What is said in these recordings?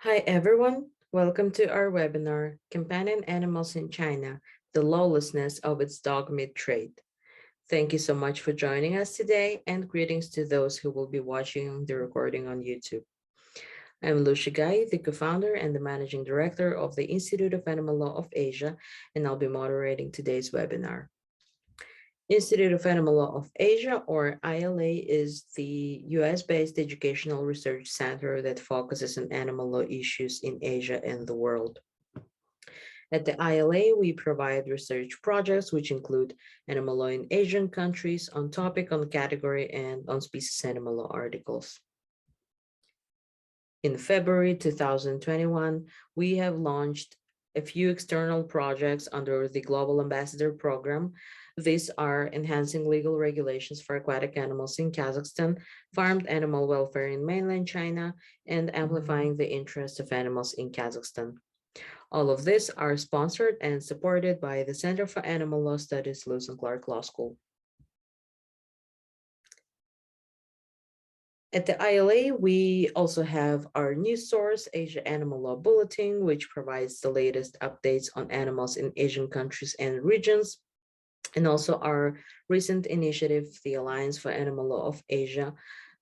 Hi everyone, welcome to our webinar, Companion Animals in China, the Lawlessness of its dog meat trade. Thank you so much for joining us today and greetings to those who will be watching the recording on YouTube. I'm Lucia Gai, the co-founder and the managing director of the Institute of Animal Law of Asia, and I'll be moderating today's webinar. Institute of Animal Law of Asia, or ILA, is the US-based educational research center that focuses on animal law issues in Asia and the world. At the ILA, we provide research projects which include animal law in Asian countries, on topic, on category, and on species animal law articles. In February 2021, we have launched a few external projects under the Global Ambassador Program. These are enhancing legal regulations for aquatic animals in Kazakhstan, farmed animal welfare in mainland China, and amplifying the interests of animals in Kazakhstan. All of these are sponsored and supported by the Center for Animal Law Studies, Lewis and Clark Law School. At the ILA, we also have our news source, Asia Animal Law Bulletin, which provides the latest updates on animals in Asian countries and regions, and also our recent initiative, the Alliance for Animal Law of Asia,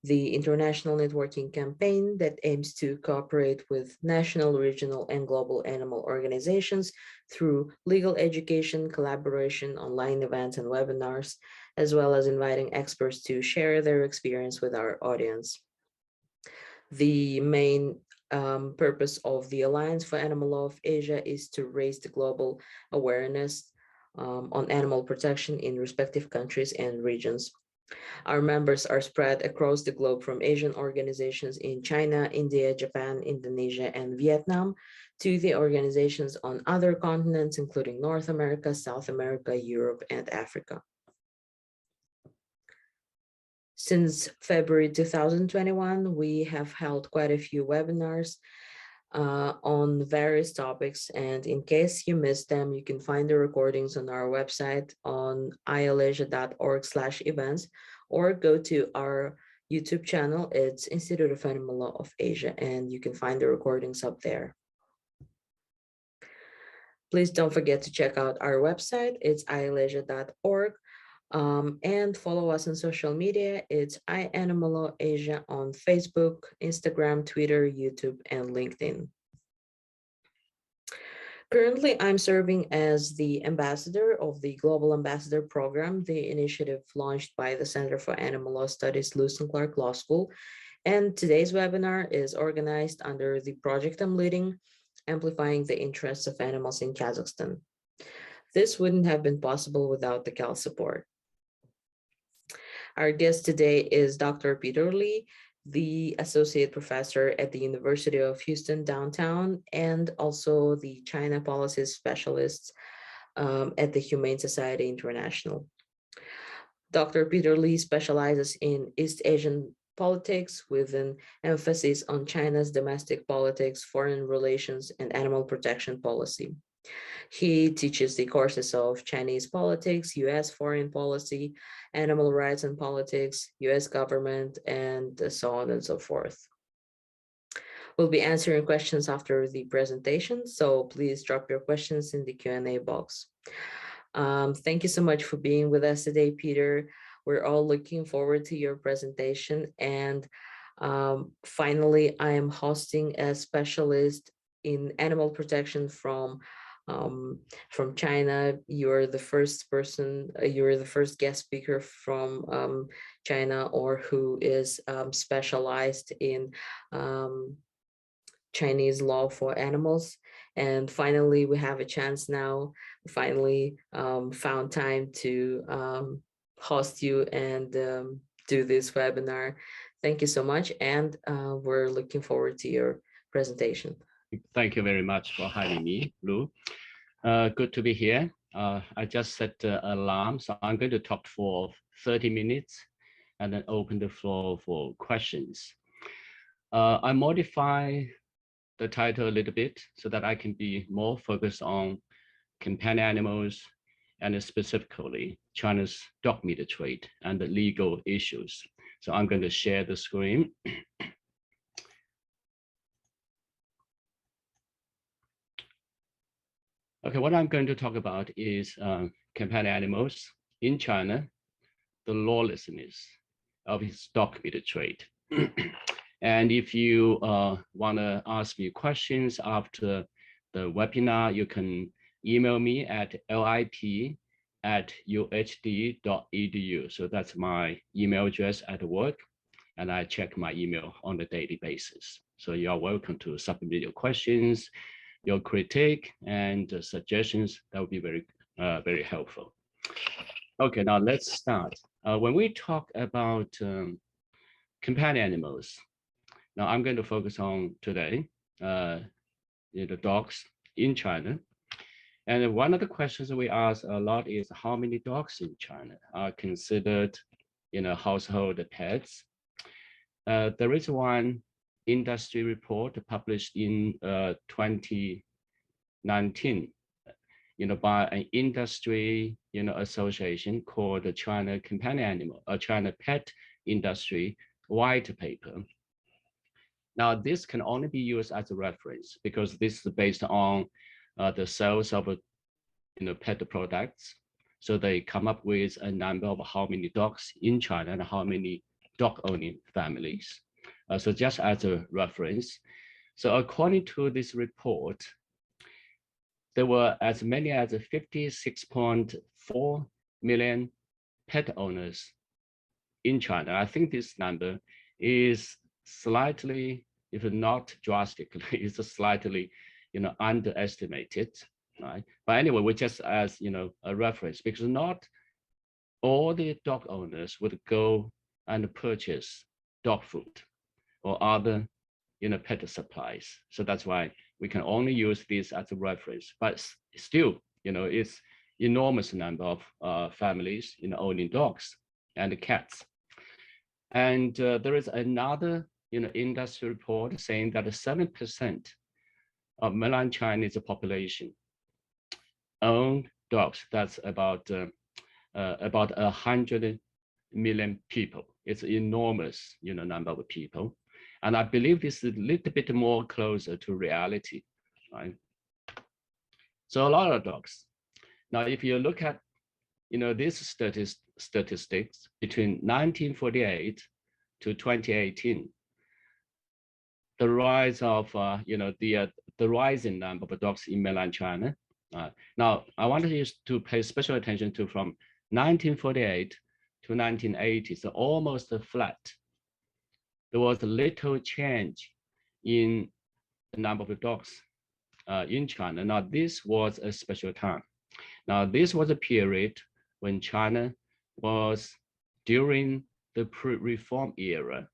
the international networking campaign that aims to cooperate with national, regional, and global animal organizations through legal education, collaboration, online events, and webinars, as well as inviting experts to share their experience with our audience. The main purpose of the Alliance for Animal Law of Asia is to raise the global awareness on animal protection in respective countries and regions. Our members are spread across the globe from Asian organizations in China, India, Japan, Indonesia, and Vietnam to the organizations on other continents, including North America, South America, Europe, and Africa. Since February 2021, we have held quite a few webinars on various topics, and in case you missed them, you can find the recordings on our website on ilasia.org/events, or go to our YouTube channel. It's Institute of Animal Law of Asia, and you can find the recordings up there. Please don't forget to check out our website. It's ilasia.org. And follow us on social media. It's iAnimalLawAsia on Facebook, Instagram, Twitter, YouTube, and LinkedIn. Currently, I'm serving as the ambassador of the Global Ambassador Program, the initiative launched by the Center for Animal Law Studies, Lewis and Clark Law School. And today's webinar is organized under the project I'm leading, Amplifying the Interests of Animals in Kazakhstan. This wouldn't have been possible without the CAL support. Our guest today is Dr. Peter Lee, the associate professor at the University of Houston downtown, and also the China policy specialist at the Humane Society International. Dr. Peter Lee specializes in East Asian politics with an emphasis on China's domestic politics, foreign relations, and animal protection policy. He teaches the courses of Chinese politics, US foreign policy, animal rights and politics, US government, and so on and so forth. We'll be answering questions after the presentation, so please drop your questions in the Q&A box. Thank you so much for being with us today, Peter. We're all looking forward to your presentation. And finally, I am hosting a specialist in animal protection from China. You're the first person, you're the first guest speaker from China, or who is specialized in Chinese law for animals. And finally, we have a chance now, finally found time to host you and do this webinar. Thank you so much. And we're looking forward to your presentation. Thank you very much for having me, Lou. Good to be here. I just set the alarm, so I'm going to talk for 30 minutes and then open the floor for questions. I modify the title a little bit so that I can be more focused on companion animals and specifically China's dog meat trade and the legal issues. So I'm going to share the screen. Okay, what I'm going to talk about is companion animals in China, the lawlessness of its dog meat trade. And if you want to ask me questions after the webinar, you can email me at lip@uhd.edu. So that's my email address at work, and I check my email on a daily basis. So you are welcome to submit your questions, your critique, and suggestions. That would be very helpful. Okay, now let's start. When we talk about companion animals, now I'm going to focus on today, the dogs in China. And one of the questions we ask a lot is how many dogs in China are considered, household pets? There is one industry report published in 2019, by an industry, association called the China Companion Animal, China Pet Industry White Paper. Now, this can only be used as a reference because this is based on the sales of, pet products. So they come up with a number of how many dogs in China and how many dog-owning families. So just as a reference. So according to this report, there were as many as 56.4 million pet owners in China. I think this number is slightly, if not drastically, it's slightly, underestimated, right? But anyway, we just as, a reference, because not all the dog owners would go and purchase dog food or other, pet supplies. So that's why we can only use this as a reference. But still, it's enormous number of families, owning dogs and cats. And there is another, industry report saying that 7% of mainland Chinese population own dogs. That's about 100 million people. It's enormous, number of people. And I believe this is a little bit more closer to reality, right? So a lot of dogs. Now, if you look at, these statistics between 1948 to 2018, the rise of, the rising number of dogs in mainland China. Now, I wanted you to pay special attention to from 1948 to 1980, so almost flat. There was little change in the number of dogs in China. Now, this was a special time. Now, this was a period when China was during the pre-reform era.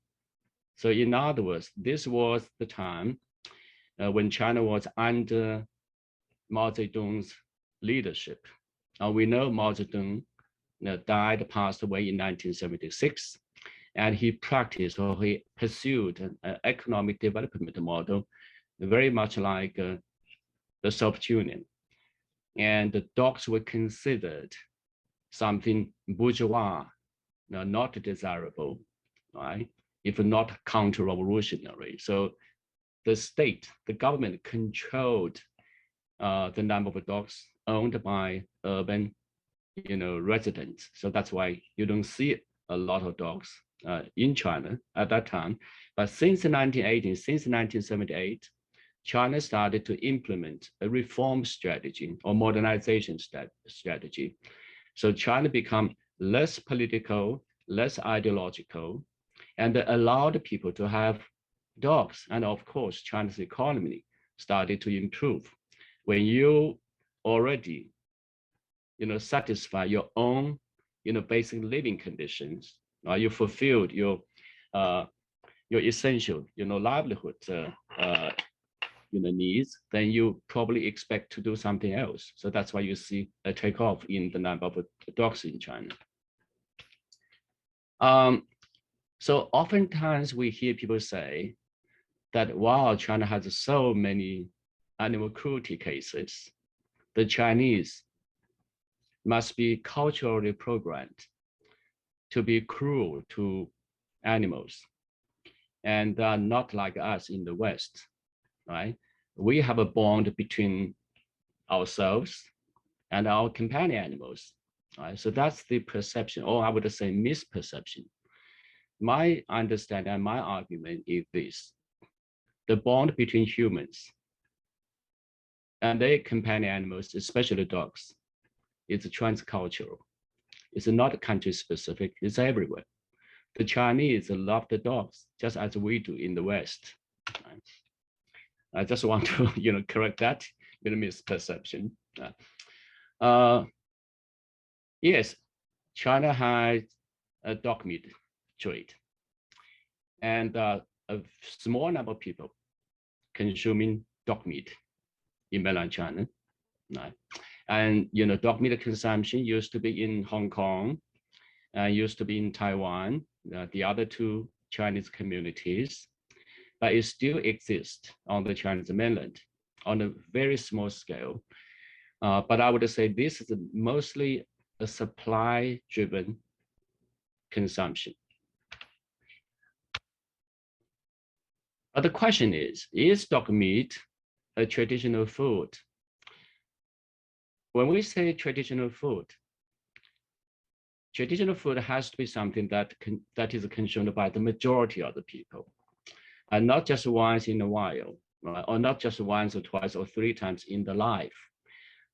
So in other words, this was the time when China was under Mao Zedong's leadership. Now we know Mao Zedong died, passed away in 1976, and he practiced or he pursued an economic development model very much like the Soviet Union. And the dogs were considered something bourgeois, not desirable, right? If not counter-revolutionary. So the state, the government controlled the number of dogs owned by urban, residents. So that's why you don't see a lot of dogs in China at that time. But since the 1980s, since 1978, China started to implement a reform strategy or modernization strategy. So China became less political, less ideological, and allowed people to have dogs. And of course, China's economy started to improve. When you already, satisfy your own, basic living conditions, you fulfilled your essential, livelihood, needs, then you probably expect to do something else. So that's why you see a takeoff in the number of dogs in China. So oftentimes we hear people say that, wow, China has so many animal cruelty cases. The Chinese must be culturally programmed to be cruel to animals, and not like us in the West, right? We have a bond between ourselves and our companion animals. Right? So that's the perception, or I would say misperception. My understanding and my argument is this: the bond between humans and their companion animals, especially dogs, is transcultural. It's not country specific, it's everywhere. The Chinese love the dogs just as we do in the West. I just want to correct that misperception. Yes, China has a dog meat trade, and a small number of people consuming dog meat in mainland China. Right? And dog meat consumption used to be in Hong Kong, used to be in Taiwan, the other two Chinese communities, but it still exists on the Chinese mainland on a very small scale. But I would say this is mostly a supply-driven consumption. But the question is dog meat a traditional food? When we say traditional food has to be something that is consumed by the majority of the people, and not just once in a while, right? Or not just once or twice or three times in the life.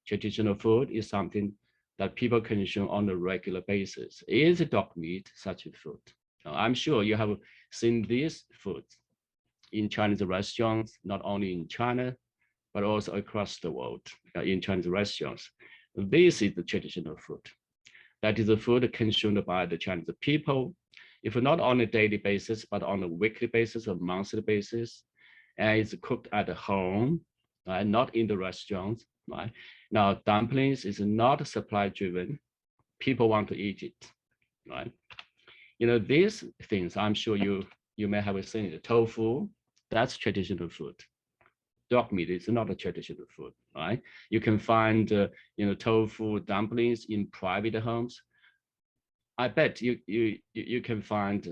Traditional food is something that people consume on a regular basis. Is dog meat such a food? I'm sure you have seen these foods in Chinese restaurants, not only in China, but also across the world in Chinese restaurants. This is the traditional food. That is the food consumed by the Chinese people, if not on a daily basis, but on a weekly basis or monthly basis, and it's cooked at home, right? Not in the restaurants. Right? Now, dumplings is not supply driven. People want to eat it, right? These things, I'm sure you may have seen it. Tofu, that's traditional food. Dog meat is not a traditional food, right? You can find, tofu dumplings in private homes. I bet you can find,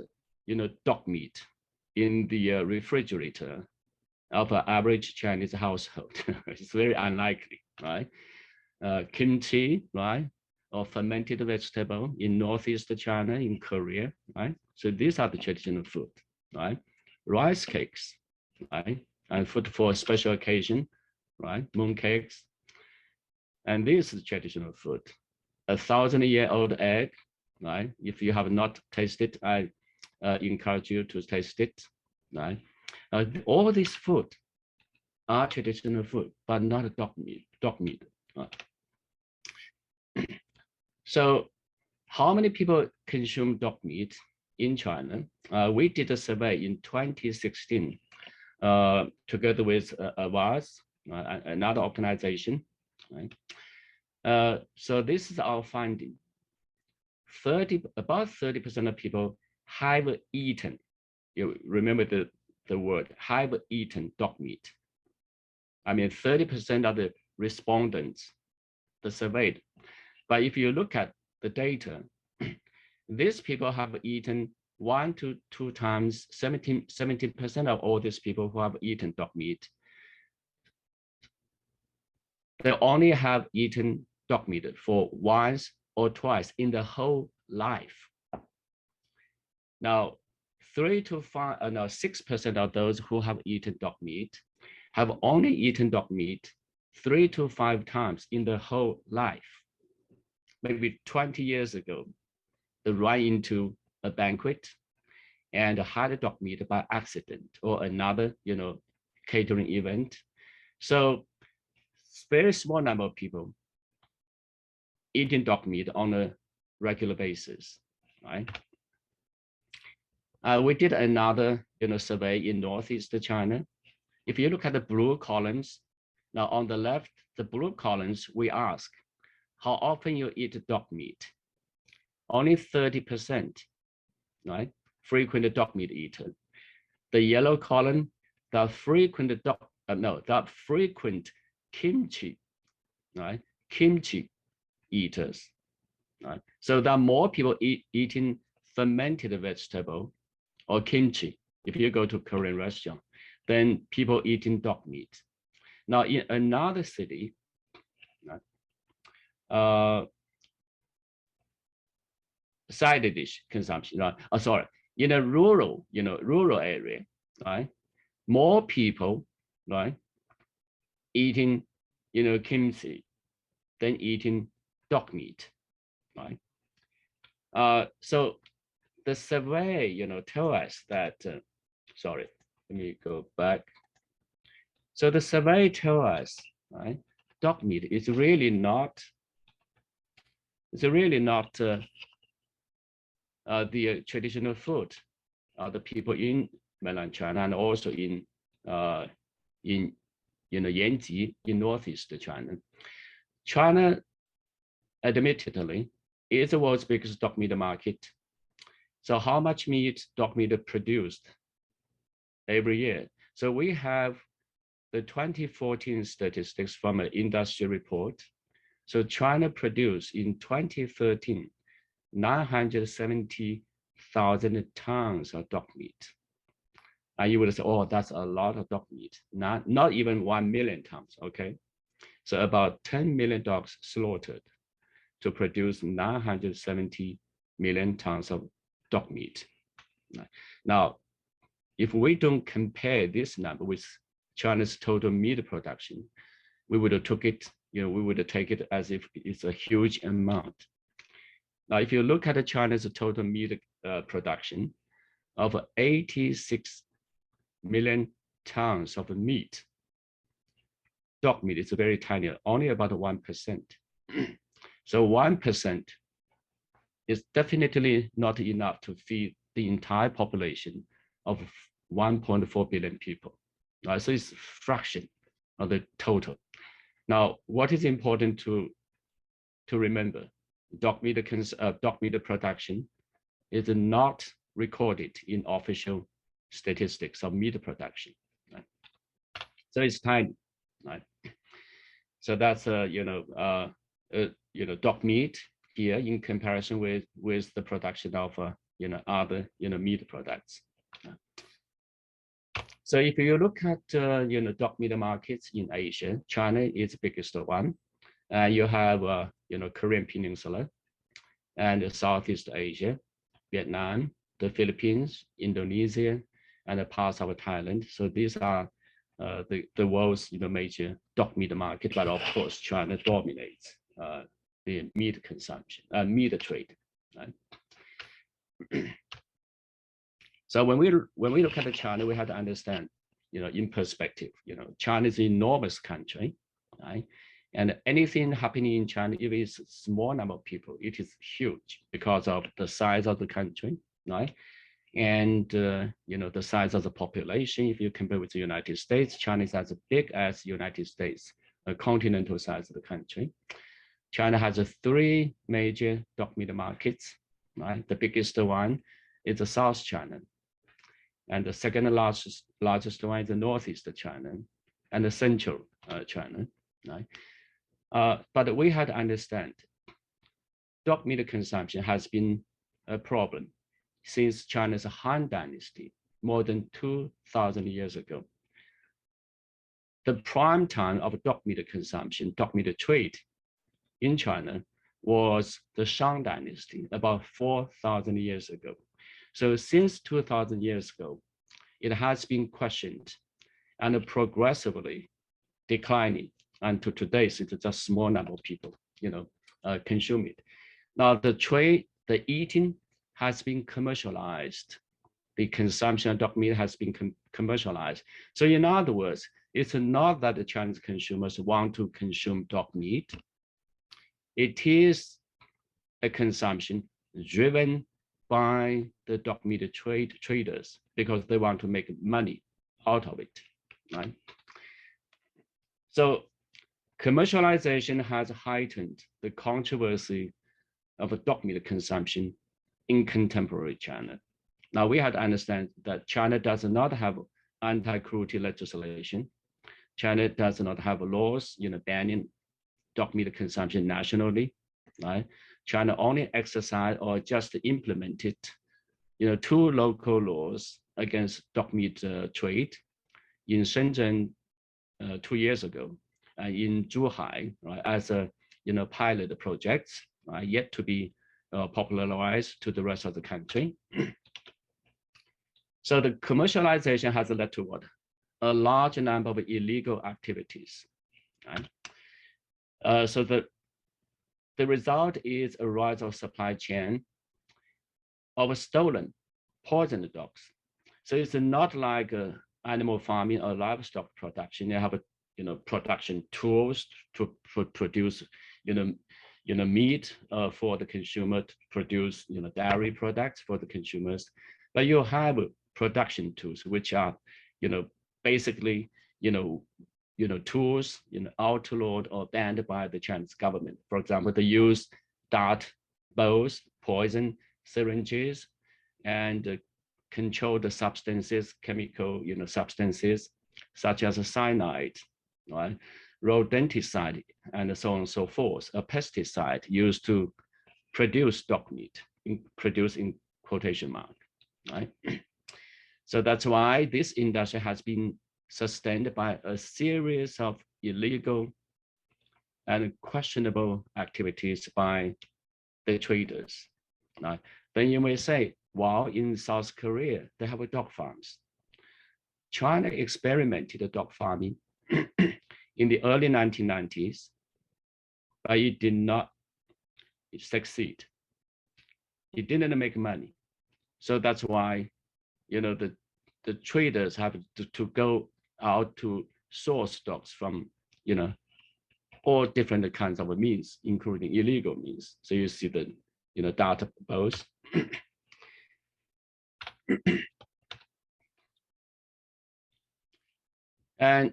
dog meat in the refrigerator of an average Chinese household. It's very unlikely, right? Kimchi, right? Or fermented vegetable in Northeast China, in Korea, right? So these are the traditional food, right? Rice cakes, right? And food for special occasion, right? Moon cakes. And this is traditional food. 1,000-year-old egg, right? If you have not tasted, I encourage you to taste it, right? All these food are traditional food, but not dog meat. So how many people consume dog meat in China? We did a survey in 2016 together with AWAS, another organization. Right? So this is our finding. About 30% of people have eaten, you remember the word, have eaten dog meat. I mean, 30% of the respondents, the surveyed. But if you look at the data, these people have eaten 1 to 2 times, 17% of all these people who have eaten dog meat, they only have eaten dog meat for once or twice in the whole life. Now, 6% of those who have eaten dog meat have only eaten dog meat 3 to 5 times in the whole life. Maybe 20 years ago, they ran into a banquet and had dog meat by accident or another, catering event. So very small number of people eating dog meat on a regular basis, right? We did another, survey in Northeast China. If you look at the blue columns, now on the left, the blue columns, we ask, how often you eat dog meat? Only 30%, right? Frequent dog meat eater. The yellow column, the frequent kimchi, right? Kimchi eaters, right? So there are more people eating fermented vegetable or kimchi if you go to Korean restaurant than people eating dog meat. Now in another city, side dish consumption, right? Oh, sorry, in a rural, rural area, right? More people, right, eating, kimchi than eating dog meat, right? So the survey, tell us that, sorry, let me go back. So the survey tell us, right, dog meat is really not, the traditional food of the people in mainland China and also in Yanji in northeast China. China, admittedly, is the world's biggest dog meat market. So how much meat dog meat produced every year? So we have the 2014 statistics from an industry report. So China produced in 2013, 970,000 tons of dog meat. And you would say, oh, that's a lot of dog meat. Not even 1 million tons, okay? So about 10 million dogs slaughtered to produce 970 million tons of dog meat. Now, if we don't compare this number with China's total meat production, we would have took it, we would take it as if it's a huge amount. Now, if you look at China's total meat production of 86 million tons of meat, dog meat is very tiny, only about 1%. So 1% is definitely not enough to feed the entire population of 1.4 billion people. So it's a fraction of the total. Now, what is important to remember, dog meat production is not recorded in official statistics of meat production. Right? So it's tiny, right? So that's dog meat here in comparison with the production of other meat products. So if you look at dog meat markets in Asia, China is the biggest one. You have Korean Peninsula and Southeast Asia, Vietnam, the Philippines, Indonesia, and parts of Thailand. So these are the world's major dog meat market, but of course China dominates the meat consumption, meat trade. Right? So when we look at China, we have to understand, in perspective, China is an enormous country, right? And anything happening in China, if it's a small number of people, it is huge because of the size of the country, right? And the size of the population. If you compare with the United States, China is as big as the United States, a continental size of the country. China has 3 major dog meat markets, right? The biggest one is the South China. And the second largest one is the Northeast China and the Central China, right? But we had to understand dog meat consumption has been a problem since China's Han Dynasty, more than 2,000 years ago. The prime time of dog meat consumption, dog meat trade in China was the Shang Dynasty, about 4,000 years ago. So since 2,000 years ago, it has been questioned and progressively declining. And to today, it's just a small number of people, consume it. Now the trade, the eating has been commercialized. The consumption of dog meat has been commercialized. So in other words, it's not that the Chinese consumers want to consume dog meat. It is a consumption driven by the dog meat traders because they want to make money out of it, right? So commercialization has heightened the controversy of dog meat consumption in contemporary China. Now we have to understand that China does not have anti-cruelty legislation. China does not have laws, banning dog meat consumption nationally, right? China only exercised or just implemented, 2 local laws against dog meat trade in Shenzhen 2 years ago, in Zhuhai, right, as a pilot projects yet to be popularized to the rest of the country. So the commercialization has led to what? A large number of illegal activities. Right? So the result is a rise of supply chain of stolen, poisoned dogs. So it's not like animal farming or livestock production. They have production tools to produce meat for the consumer, to produce dairy products for the consumers. But you have production tools which are basically tools outlawed or banned by the Chinese government. For example, they use dart bows, poison syringes, and controlled substances, chemical substances such as cyanide, right? Rodenticide, and so on and so forth. A pesticide used to produce dog meat, produce in quotation mark, right? So that's why this industry has been sustained by a series of illegal and questionable activities by the traders. Right? Then you may say, well, in South Korea, they have dog farms. China experimented dog farming in the early 1990s, but it did not succeed. It didn't make money. So that's why, the traders have to go out to source dogs from, all different kinds of means, including illegal means. So you see the, data bows. And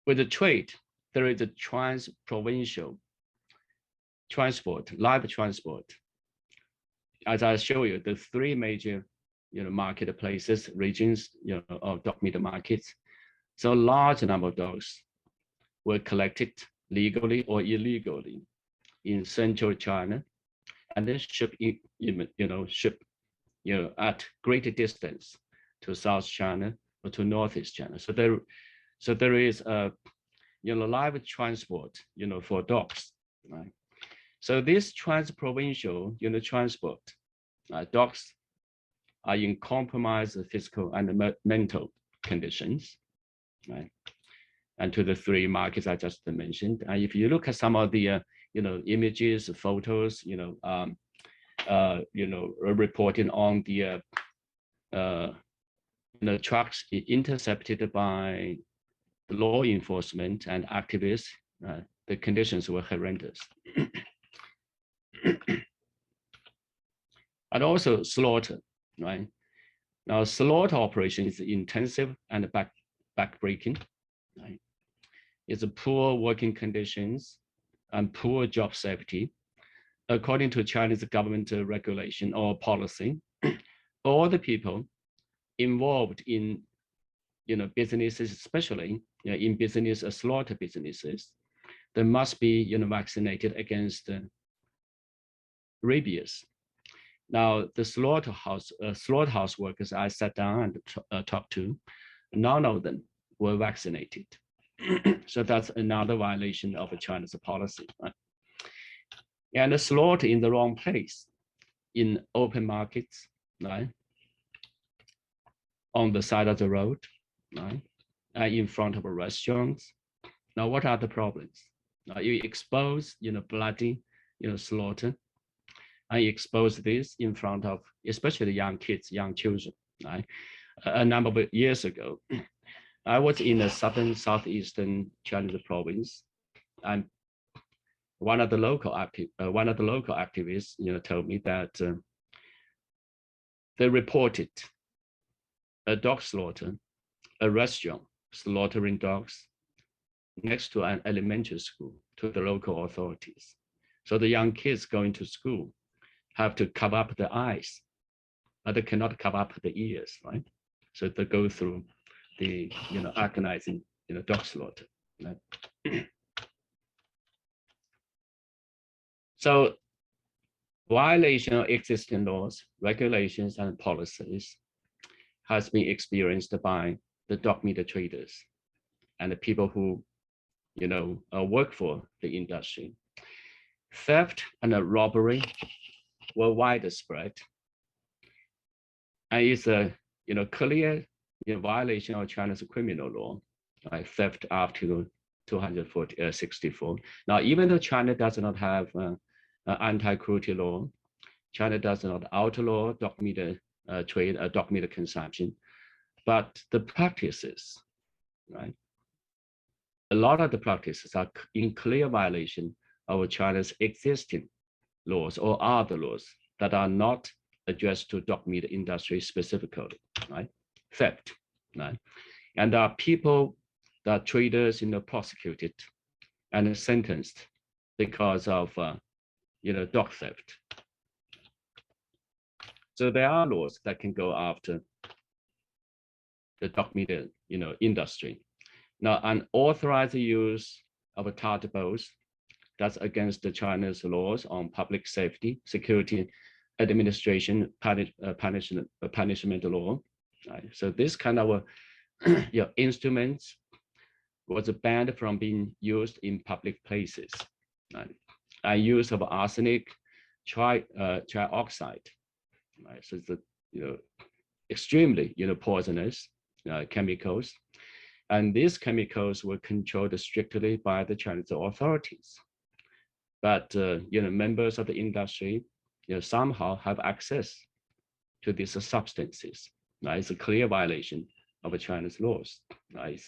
with the trade, there is a trans-provincial transport, live transport. As I show you, the three major, marketplaces, regions, of dog meat markets. So a large number of dogs were collected legally or illegally in central China, and then shipped, at greater distance to South China or to Northeast China. So there is a, live transport, for dogs, right? So this trans-provincial, transport, dogs are in compromised physical and mental conditions, right? And to the three markets I just mentioned. And if you look at some of the, images, photos, reporting on the, trucks intercepted by law enforcement and activists, the conditions were horrendous. And also slaughter, right? Now, slaughter operation is intensive and backbreaking, right? It's a poor working conditions and poor job safety. According to Chinese government regulation or policy, all the people involved in, businesses, especially in business, slaughter businesses, they must be, vaccinated against rabies. Now, the slaughterhouse workers I sat down and talked to, none of them were vaccinated. So that's another violation of China's policy. Right? And the slaughter in the wrong place, in open markets, right? On the side of the road, right? In front of restaurants. Now, what are the problems? Now, you expose, bloody, slaughter. I expose this in front of especially young kids, young children. Right? A number of years ago, I was in the southeastern Chinese province, and one of the local activists, told me that they reported a dog slaughter, a restaurant slaughtering dogs next to an elementary school, to the local authorities. So the young kids going to school have to cover up the eyes, but they cannot cover up the ears, right? So they go through the, agonizing, dog slaughter. Right? So violation of existing laws, regulations, and policies has been experienced by the dog meat traders and the people who work for the industry. Theft and robbery were widespread, and it's a clear violation of China's criminal law, right? Theft after 264. Now, even though China does not have an anti-cruelty law, China does not outlaw dog meat trade, dog meat consumption, but the practices, right? A lot of the practices are in clear violation of China's existing laws or other laws that are not addressed to dog meat industry specifically, right? Theft, right? And there are people, that are traders, prosecuted and sentenced because of, dog theft. So there are laws that can go after the dog meat, industry. Now, unauthorized use of tadpoles, that's against the China's laws on public safety, security, administration, punishment law. Right? So this kind of instruments was banned from being used in public places. Right? And use of arsenic trioxide. Right? So it's extremely poisonous chemicals. And these chemicals were controlled strictly by the Chinese authorities. But members of the industry somehow have access to these substances. Right? It's a clear violation of China's laws. Right?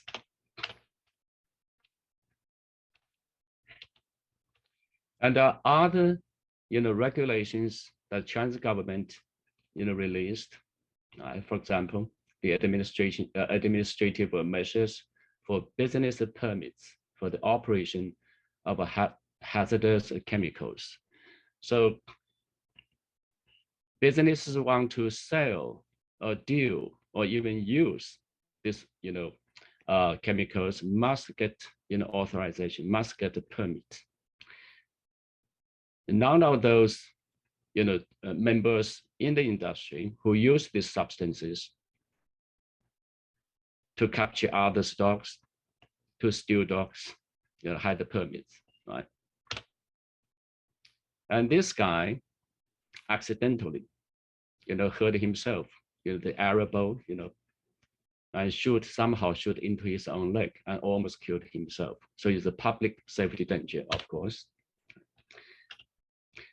And there are other regulations that Chinese government released. For example, the administrative measures for business permits for the operation of hazardous chemicals. So businesses want to sell or deal or even use this chemicals must get authorization, must get a permit. None of those members in the industry who use these substances to capture other dogs, to steal dogs, had the permits, right? And this guy accidentally, hurt himself, the arrow, and somehow shoot into his own leg and almost killed himself. So it's a public safety danger, of course.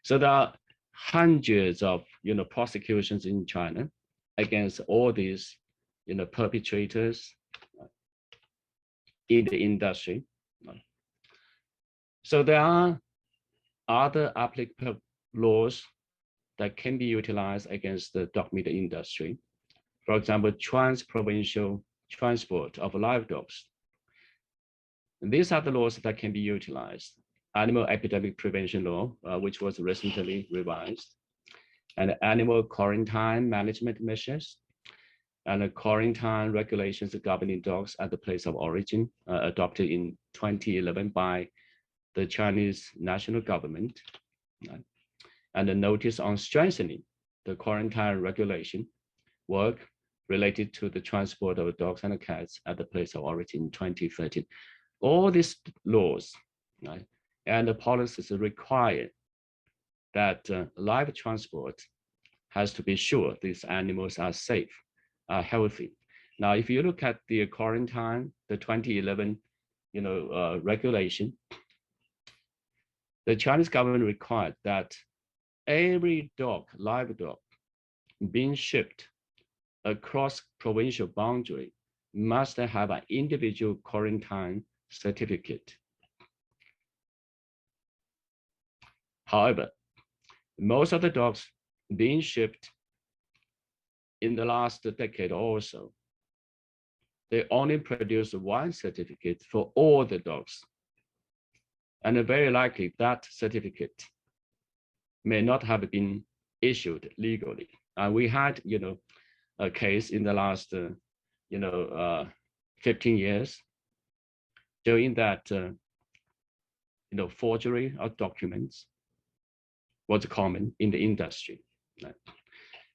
So there are hundreds of prosecutions in China against all these perpetrators in the industry. So there are other applicable laws that can be utilized against the dog meat industry. For example, trans-provincial transport of live dogs. And these are the laws that can be utilized. Animal epidemic prevention law, which was recently revised, and animal quarantine management measures, and quarantine regulations governing dogs at the place of origin, adopted in 2011 by the Chinese national government, and a notice on strengthening the quarantine regulation work related to the transport of dogs and cats at the place of origin in 2013. All these laws, right, and the policies require that live transport has to be sure these animals are safe, are healthy. Now, if you look at the quarantine, the 2011, regulation, the Chinese government required that every dog, live dog, being shipped across provincial boundary must have an individual quarantine certificate. However, most of the dogs being shipped in the last decade or so, they only produce one certificate for all the dogs. And very likely that certificate may not have been issued legally. We had, a case in the last, 15 years showing that, forgery of documents was common in the industry. Right?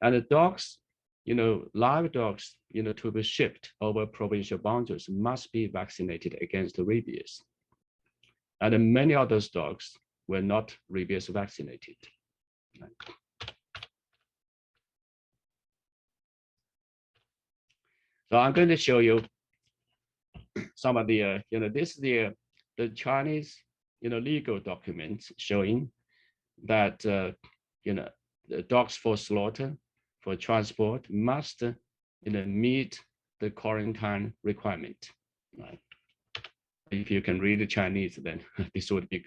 And the dogs, live dogs, to be shipped over provincial boundaries must be vaccinated against rabies. And many of those dogs were not rabies vaccinated. So I'm going to show you some of the, this is the Chinese, legal documents showing that, the dogs for slaughter, for transport must, meet the quarantine requirement. Right? If you can read the Chinese, then this would be,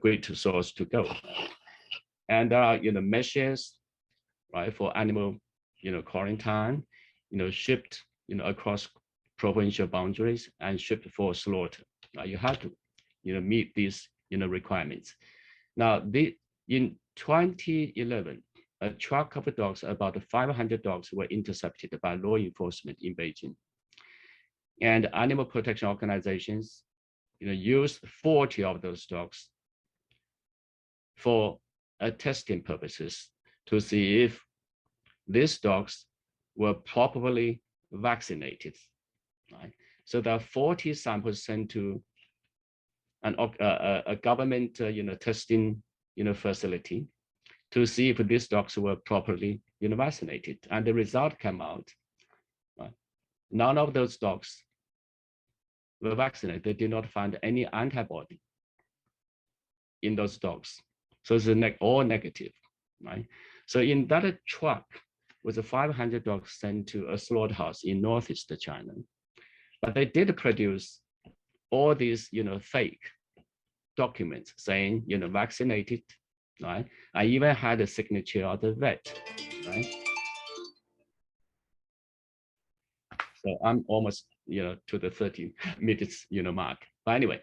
great source to go. And there are, measures, right, for animal, quarantine, shipped, across provincial boundaries and shipped for slaughter. You have to, meet these, requirements. Now, in 2011, a truck of dogs, about 500 dogs, were intercepted by law enforcement in Beijing. And animal protection organizations, used 40 of those dogs for testing purposes to see if these dogs were properly vaccinated. Right? So there are 40 samples sent to a government, testing, facility to see if these dogs were properly, vaccinated. And the result came out. Right? None of those dogs were vaccinated. They did not find any antibody in those dogs. So it's all negative, right? So in that truck with 500 dogs sent to a slaughterhouse in northeast China, but they did produce all these, fake documents saying, vaccinated, right? I even had a signature of the vet, right? So I'm almost, to the 30 minutes, mark. But anyway,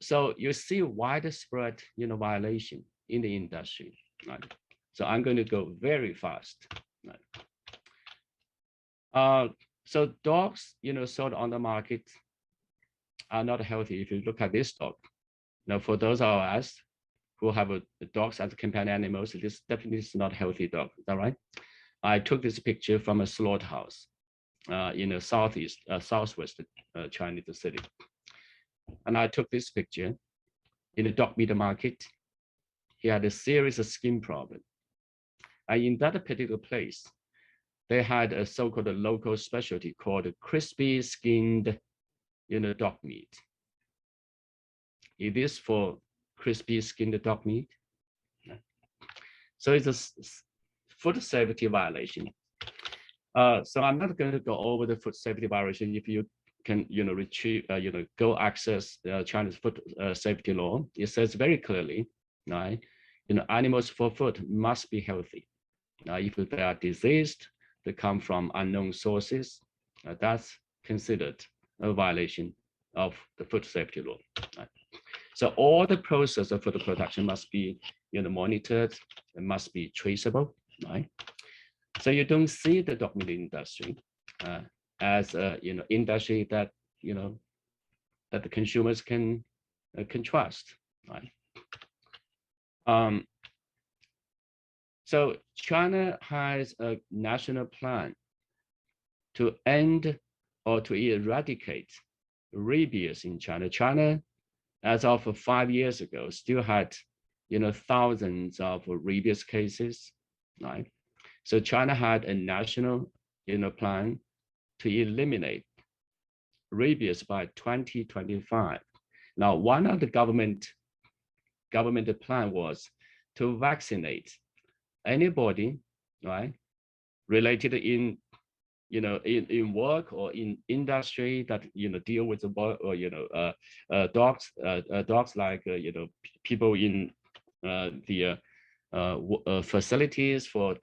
so you see widespread, violation in the industry. Right? So I'm going to go very fast. Right? So dogs, sold on the market are not healthy. If you look at this dog, now for those of us who have dogs as companion animals, this definitely is not a healthy dog. Is that right? I took this picture from a slaughterhouse in the southwest Chinese city. And I took this picture in the dog meat market. He had a serious skin problem. And in that particular place, they had a so-called local specialty called crispy skinned, dog meat. It is for crispy skinned dog meat. So it's a food safety violation. So I'm not going to go over the food safety violation. If you can, retrieve, go access China's food safety law, it says very clearly, right? Animals for food must be healthy. If they are diseased, they come from unknown sources, that's considered a violation of the food safety law. Right? So all the process of food production must be, monitored, and must be traceable, right? So you don't see the dog meat industry as a, industry that, that the consumers can trust, right? So China has a national plan to end or to eradicate rabies in China. China, as of 5 years ago, still had, thousands of rabies cases, right? So China had a national, plan to eliminate rabies by 2025. Now, one of the government plan was to vaccinate anybody, right, related in, in work or in industry that, deal with the dogs like, people in the facilities for,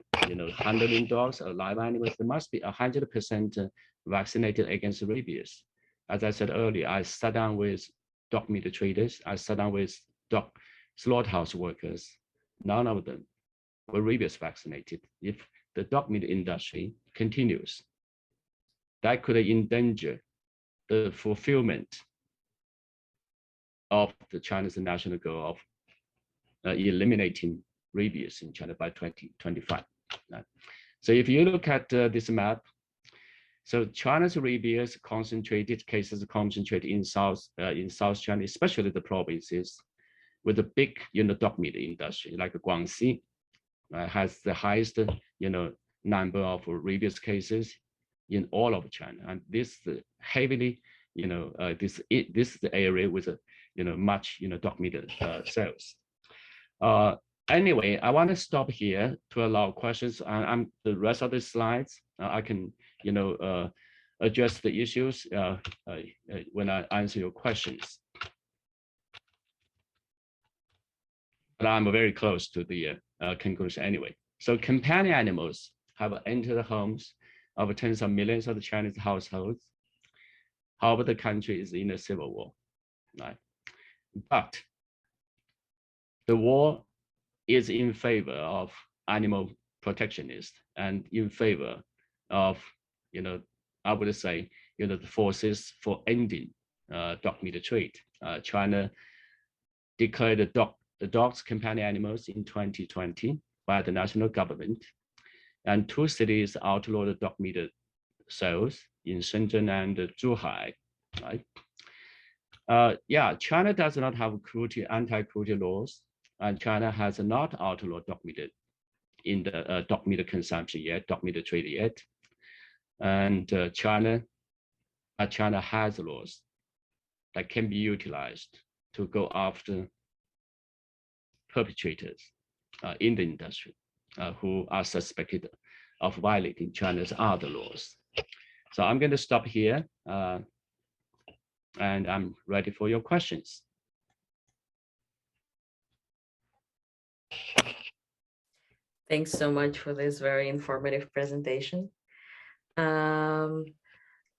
handling dogs or live animals. There must be 100% vaccinated against rabies. As I said earlier, I sat down with dog meat traders. I sat down with dog slaughterhouse workers. None of them were rabies vaccinated. If the dog meat industry continues, that could endanger the fulfillment of the China's national goal of eliminating rabies in China by 2025. So if you look at this map, So China's rabies cases concentrated in South China, especially the provinces with a big, dog meat industry, like Guangxi, has the highest, number of rabies cases in all of China, and this heavily, this is the area with much, dog meat sales. Anyway, I want to stop here to allow questions, and the rest of the slides I can, address the issues when I answer your questions. But I'm very close to the conclusion anyway. So companion animals have entered the homes of tens of millions of Chinese households. However, the country is in a civil war, right? But the war is in favor of animal protectionists and in favor of, I would say, the forces for ending dog meat trade. China declared the dogs companion animals in 2020 by the national government, and 2 cities outlawed the dog meat sales in Shenzhen and Zhuhai, right? Yeah, China does not have anti-cruelty laws, and China has not outlawed dog meat in the dog meat consumption yet, dog meat trade yet. And China has laws that can be utilized to go after perpetrators in the industry who are suspected of violating China's other laws. So I'm going to stop here, and I'm ready for your questions. Thanks so much for this very informative presentation.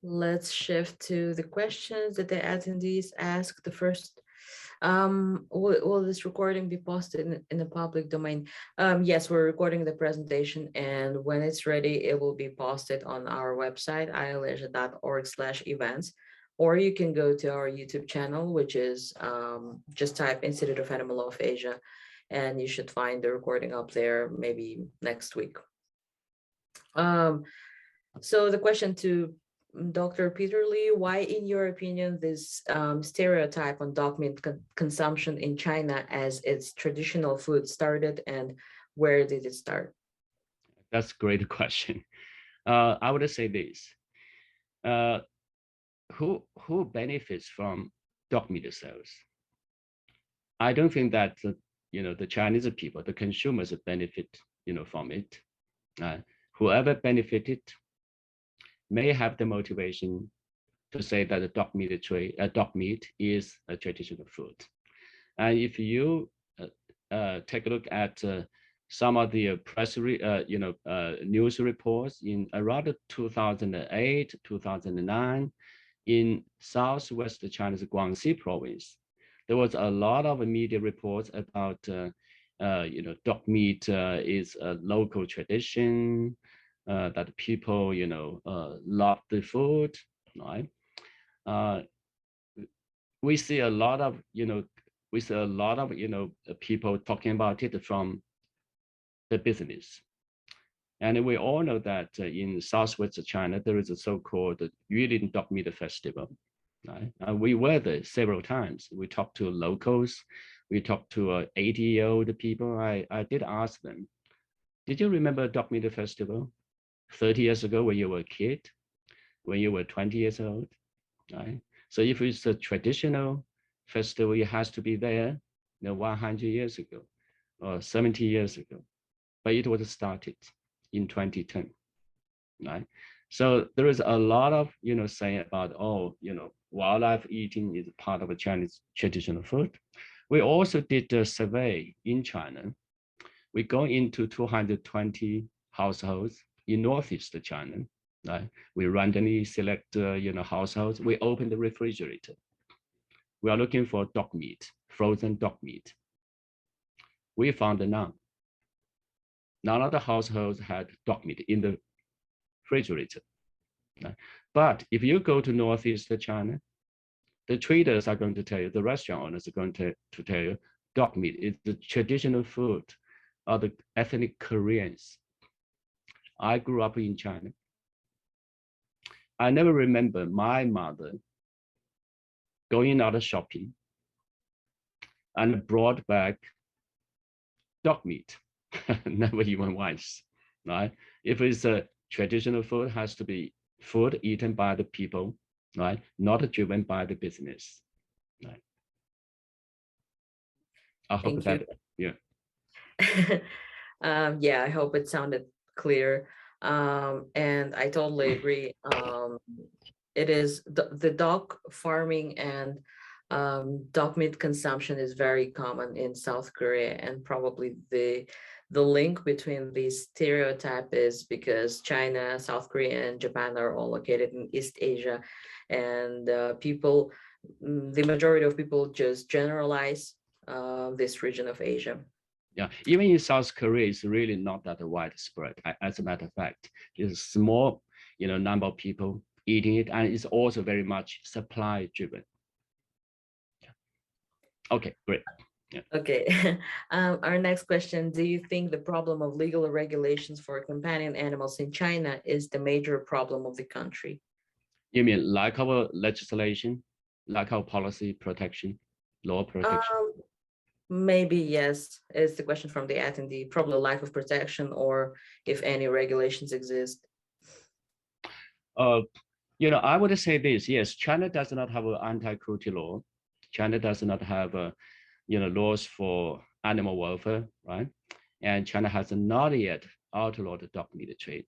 Let's shift to the questions that the attendees asked. The first, will this recording be posted in the public domain? Yes, we're recording the presentation, and when it's ready, it will be posted on our website, ilasia.org/events, or you can go to our YouTube channel, which is just type Institute of Animal Law of Asia, and you should find the recording up there maybe next week. So the question to Dr. Peter Lee, why, in your opinion, this stereotype on dog meat consumption in China as its traditional food started, and where did it start? That's a great question. I would say this. Who benefits from dog meat sales? I don't think that the Chinese people, the consumers, benefit from it. Whoever benefited may have the motivation to say that the dog meat is a traditional food. And if you take a look at some of the news reports in around 2008, 2009, in southwest China's Guangxi province, there was a lot of media reports about dog meat is a local tradition, that people love the food, right? We see a lot of people talking about it from the business. And we all know that in southwest China, there is a so-called Yulin Dog Meat Festival. Right? We were there several times. We talked to locals. We talked to 80-year-old people. I did ask them, did you remember Dog Meat Festival 30 years ago when you were a kid, when you were 20 years old? Right? So if it's a traditional festival, it has to be there 100 years ago or 70 years ago. But it was started in 2010, right? So there is a lot of, saying about, wildlife eating is part of a Chinese traditional food. We also did a survey in China. We go into 220 households in northeast China, right? We randomly select, households. We open the refrigerator. We are looking for dog meat, frozen dog meat. We found none. None of the households had dog meat in the refrigerator. But if you go to northeast China, the traders are going to tell you, the restaurant owners are going to tell you, dog meat is the traditional food of the ethnic Koreans. I grew up in China. I never remember my mother going out shopping and brought back dog meat, never even once, right? If it's a traditional food, has to be food eaten by the people, right? Not driven by the business, right? I hope Thank you. that, yeah. Yeah, I hope it sounded clear. And I totally agree. It is the dog farming and dog meat consumption is very common in South Korea, and probably the link between these stereotype is because China, South Korea, and Japan are all located in East Asia, and the majority of people just generalize this region of Asia. Yeah, even in South Korea, it's really not that widespread. As a matter of fact, there's a small, number of people eating it, and it's also very much supply driven. Yeah. Okay, great. Yeah. Okay. Our next question: do you think the problem of legal regulations for companion animals in China is the major problem of the country? You mean like our legislation, like our policy protection, law protection? Maybe yes, is the question from the attendee. Probably lack of protection, or if any regulations exist. I would say this, yes, China does not have an anti-cruelty law. China does not have, laws for animal welfare, right? And China has not yet outlawed the dog meat trade.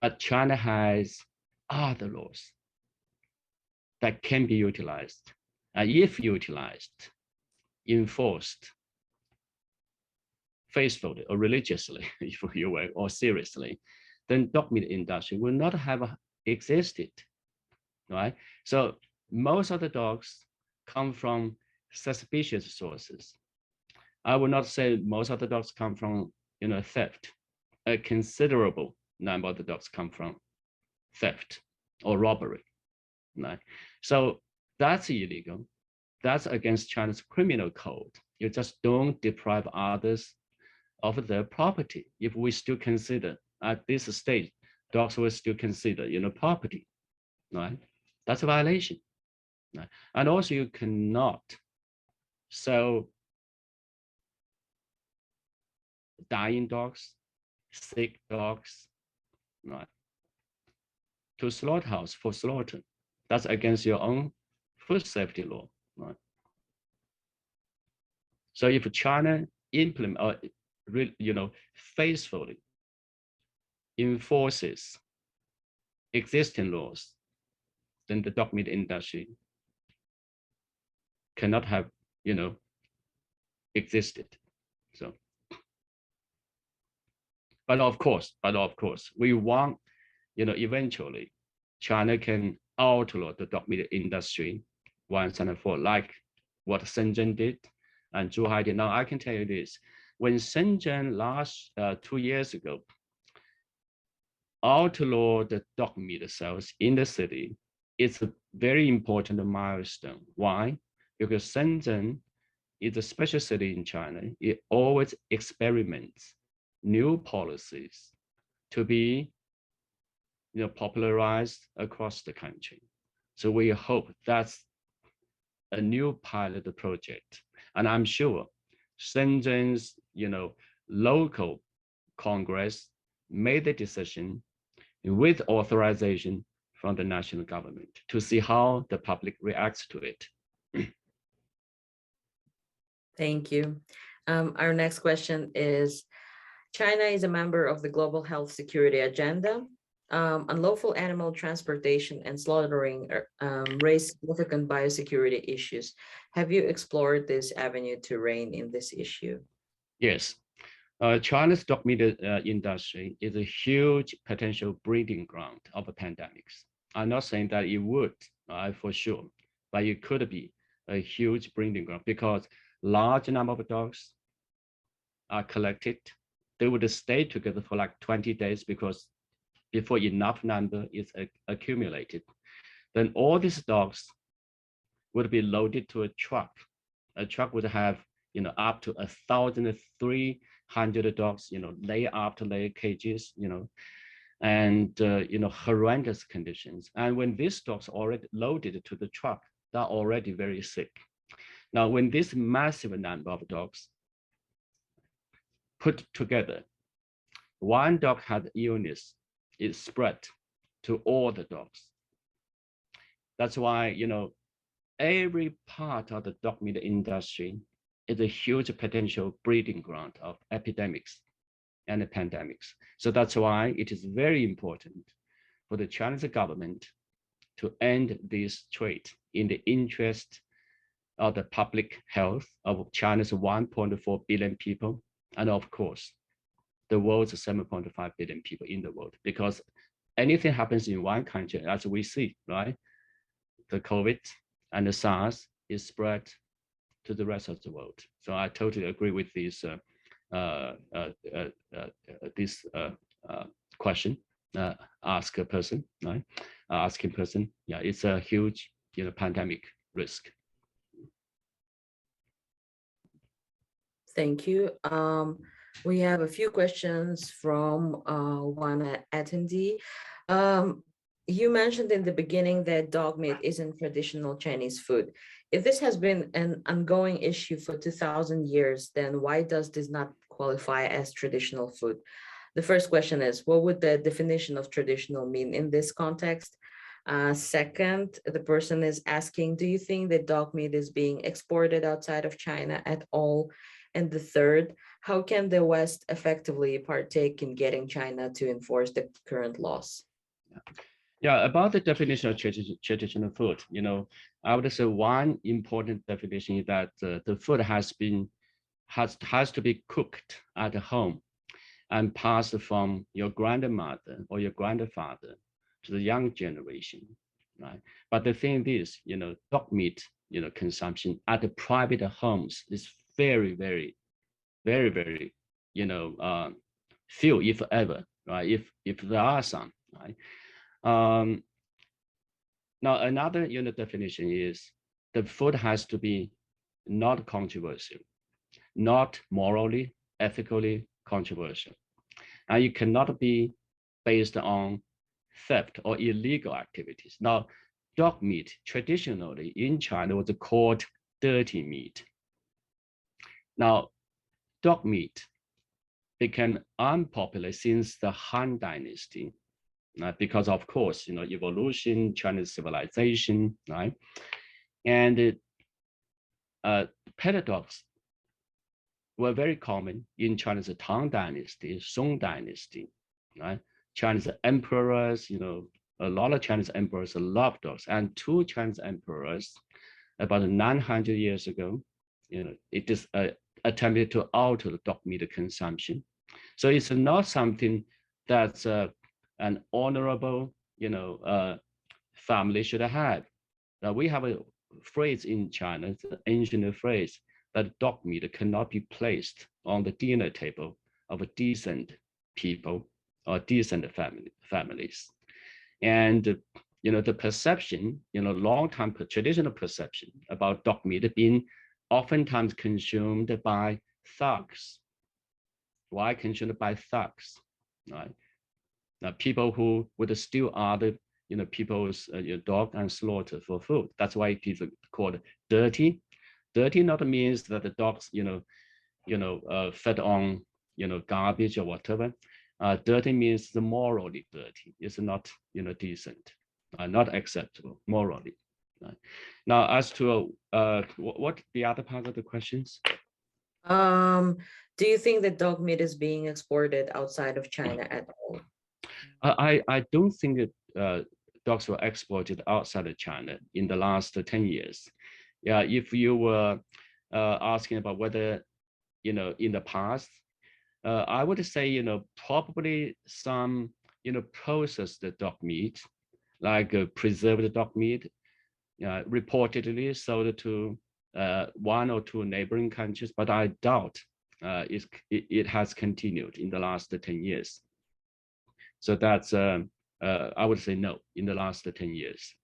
But China has other laws that can be utilized. And if utilized, enforced faithfully or religiously, if you will, or seriously, then dog meat industry will not have existed, right? So most of the dogs come from suspicious sources. I would not say most of the dogs come from, theft. A considerable number of the dogs come from theft or robbery, right? So that's illegal. That's against China's criminal code. You just don't deprive others of their property. If we still consider at this stage, dogs will still consider, property, right? That's a violation. Right? And also you cannot sell dying dogs, sick dogs, right, to slaughterhouse for slaughter. That's against your own food safety law, right? So if China implement or faithfully enforces existing laws, then the dog meat industry cannot have, existed. So, but of course, we want, eventually China can outlaw the dog meat industry once and for all, like what Shenzhen did and Zhuhai did. Now I can tell you this: when Shenzhen last 2 years ago outlawed the dog meat sales in the city, it's a very important milestone. Why? Because Shenzhen is a special city in China. It always experiments new policies to be popularized across the country. So we hope that's a new pilot project. And I'm sure Shenzhen's local Congress made the decision with authorization from the national government to see how the public reacts to it. Thank you. Our next question is: China is a member of the Global Health Security Agenda. Unlawful animal transportation and slaughtering raise significant biosecurity issues. Have you explored this avenue to rein in this issue? Yes. China's dog meat industry is a huge potential breeding ground of pandemics. I'm not saying that it would, for sure, but it could be a huge breeding ground because large number of dogs are collected. They would stay together for like 20 days because before enough number is accumulated, then all these dogs would be loaded to a truck. A truck would have, up to 1,300 dogs, layer after layer cages, and horrendous conditions. And when these dogs already loaded to the truck, they're already very sick. Now, when this massive number of dogs put together, one dog had illness, it spread to all the dogs. That's why, every part of the dog meat industry is a huge potential breeding ground of epidemics and pandemics. So that's why it is very important for the Chinese government to end this trade in the interest of the public health of China's 1.4 billion people, and of course, the world's 7.5 billion people in the world. Because anything happens in one country, as we see, right? The COVID and the SARS is spread to the rest of the world. So I totally agree with this question, ask a person, right? Asking person, yeah, it's a huge, pandemic risk. Thank you. We have a few questions from one attendee. You mentioned in the beginning that dog meat isn't traditional Chinese food. If this has been an ongoing issue for 2,000 years, then why does this not qualify as traditional food? The first question is, what would the definition of traditional mean in this context? Second, the person is asking, do you think that dog meat is being exported outside of China at all? And the third, how can the West effectively partake in getting China to enforce the current laws? Yeah, about the definition of traditional food, I would say one important definition is that the food has to be cooked at home and passed from your grandmother or your grandfather to the young generation, right? But the thing is, dog meat, consumption at the private homes is very, very, very, very, few, if ever, right? If there are some, right? Now another definition is the food has to be not controversial, not morally, ethically controversial, and it cannot be based on theft or illegal activities. Now, dog meat traditionally in China was called dirty meat. Now, dog meat became unpopular since the Han Dynasty, because of course, evolution, Chinese civilization, right? And pet dogs were very common in China's Tang Dynasty, Song Dynasty, right? Chinese emperors, a lot of Chinese emperors loved dogs, and two Chinese emperors about 900 years ago, it is attempted to alter the dog meat consumption. So it's not something that's an honorable, family should have. Now we have a phrase in China, it's an ancient phrase, that dog meat cannot be placed on the dinner table of a decent people or decent families. And the perception, long-time traditional perception about dog meat being oftentimes consumed by thugs. Why consumed by thugs? Right? Now, people who would steal other, people's dog and slaughter for food. That's why it is called dirty. Dirty not means that the dogs, fed on, garbage or whatever. Dirty means the morally dirty. It's not, decent, not acceptable morally. Right? Now, as to what the other part of the questions? Do you think that dog meat is being exported outside of China at all? I don't think that dogs were exported outside of China in the last 10 years. Yeah, if you were asking about whether, in the past, I would say, probably some, processed dog meat, like preserved dog meat, reportedly sold to one or two neighboring countries, but I doubt it has continued in the last 10 years. So that's, I would say no, in the last 10 years.